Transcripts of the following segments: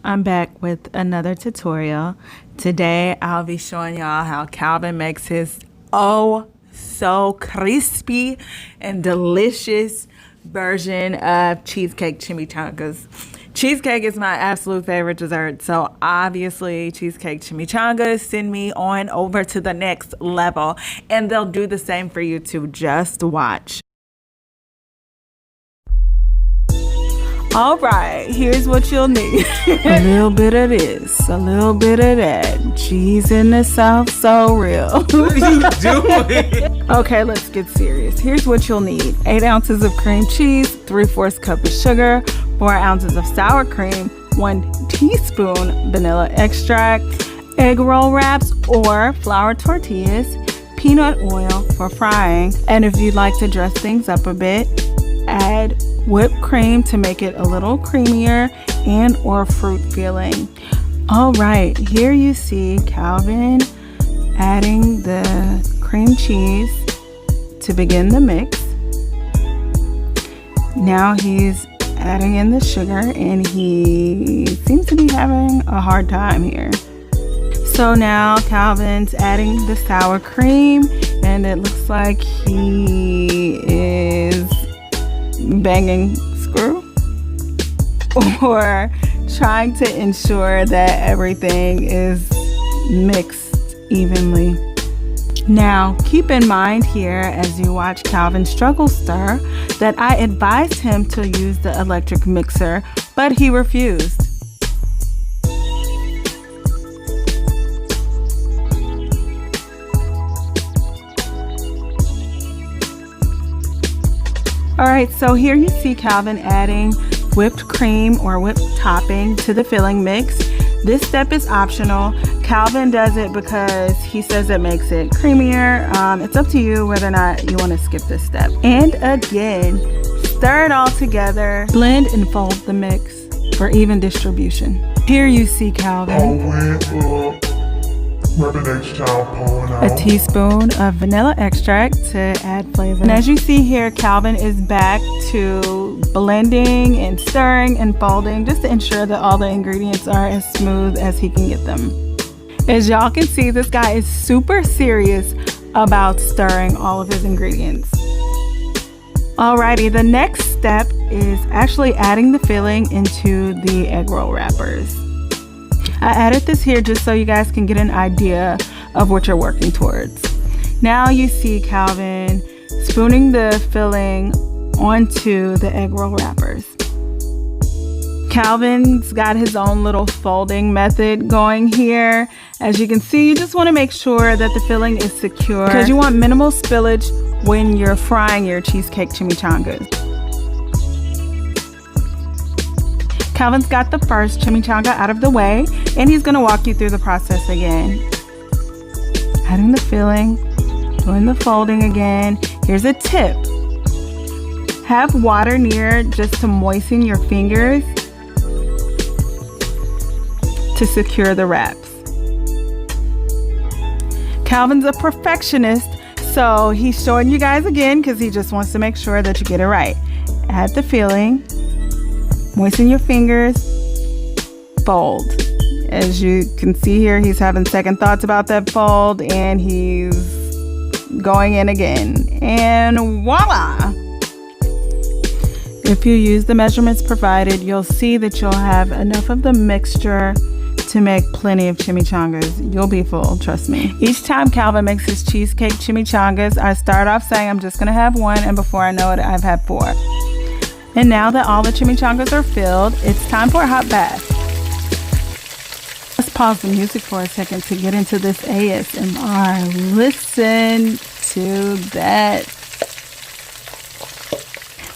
I'm back with another tutorial. Today I'll be showing y'all how Calvin makes his oh so crispy and delicious version of cheesecake chimichangas. Cheesecake is my absolute favorite dessert, so obviously cheesecake chimichangas send me on over to the next level, and they'll do the same for you too. Just watch. All right, here's what you'll need. A little bit of this, a little bit of that. Cheese in the South, so real. What are you doing? Okay, let's get serious. Here's what you'll need. 8 ounces of cream cheese, 3/4 cup of sugar, 4 ounces of sour cream, 1 teaspoon vanilla extract, egg roll wraps or flour tortillas, peanut oil for frying, and if you'd like to dress things up a bit, add whipped cream to make it a little creamier and or fruit filling. All right, here you see Calvin adding the cream cheese to begin the mix. Now he's adding in the sugar and he seems to be having a hard time here. So now Calvin's adding the sour cream and it looks like he is banging screw or trying to ensure that everything is mixed evenly. Now keep in mind here as you watch Calvin struggle stir that I advised him to use the electric mixer, but he refused. Alright, so here you see Calvin adding whipped cream or whipped topping to the filling mix. This step is optional. Calvin does it because he says it makes it creamier. It's up to you whether or not you want to skip this step. And again, stir it all together. Blend and fold the mix for even distribution. Here you see Calvin. A teaspoon of vanilla extract to add flavor. And as you see here, Calvin is back to blending and stirring and folding just to ensure that all the ingredients are as smooth as he can get them. As y'all can see, this guy is super serious about stirring all of his ingredients. Alrighty, the next step is actually adding the filling into the egg roll wrappers. I added this here just so you guys can get an idea of what you're working towards. Now you see Calvin spooning the filling onto the egg roll wrappers. Calvin's got his own little folding method going here. As you can see, you just want to make sure that the filling is secure because you want minimal spillage when you're frying your cheesecake chimichangas. Calvin's got the first chimichanga out of the way, and he's gonna walk you through the process again. Adding the filling, doing the folding again. Here's a tip. Have water near just to moisten your fingers to secure the wraps. Calvin's a perfectionist, so he's showing you guys again because he just wants to make sure that you get it right. Add the filling. Moisten your fingers, fold. As you can see here, he's having second thoughts about that fold and he's going in again. And voila! If you use the measurements provided, you'll see that you'll have enough of the mixture to make plenty of chimichangas. You'll be full, trust me. Each time Calvin makes his cheesecake chimichangas, I start off saying I'm just gonna have one, and before I know it, I've had 4. And now that all the chimichangas are filled, it's time for a hot bath. Let's pause the music for a second to get into this ASMR. Listen to that.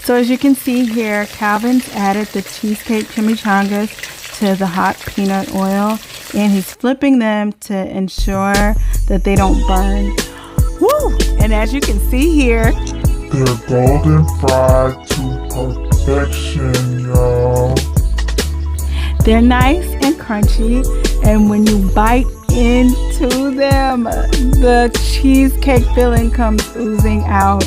So as you can see here, Calvin's added the cheesecake chimichangas to the hot peanut oil and he's flipping them to ensure that they don't burn. Woo! And as you can see here, they're golden fried to perfection, y'all. They're nice and crunchy, and when you bite into them, the cheesecake filling comes oozing out.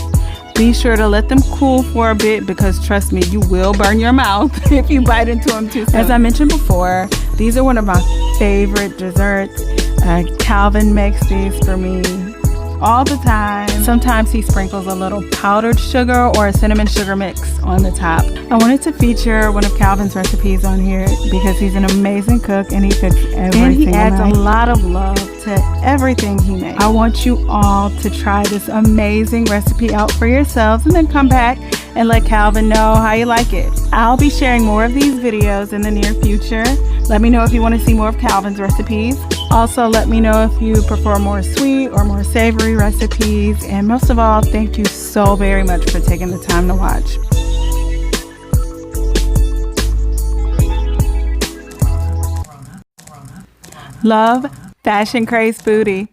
Be sure to let them cool for a bit because trust me, you will burn your mouth if you bite into them too soon. As I mentioned before, These are one of my favorite desserts. Calvin makes these for me all the time. Sometimes he sprinkles a little powdered sugar or a cinnamon sugar mix on the top. I wanted to feature one of Calvin's recipes on here because he's an amazing cook and he cooks everything. And he adds a lot of love to everything he makes. I want you all to try this amazing recipe out for yourselves and then come back and let Calvin know how you like it. I'll be sharing more of these videos in the near future. Let me know if you want to see more of Calvin's recipes. Also, let me know if you prefer more sweet or more savory recipes. And most of all, thank you so very much for taking the time to watch. Love, fashion craze foodie.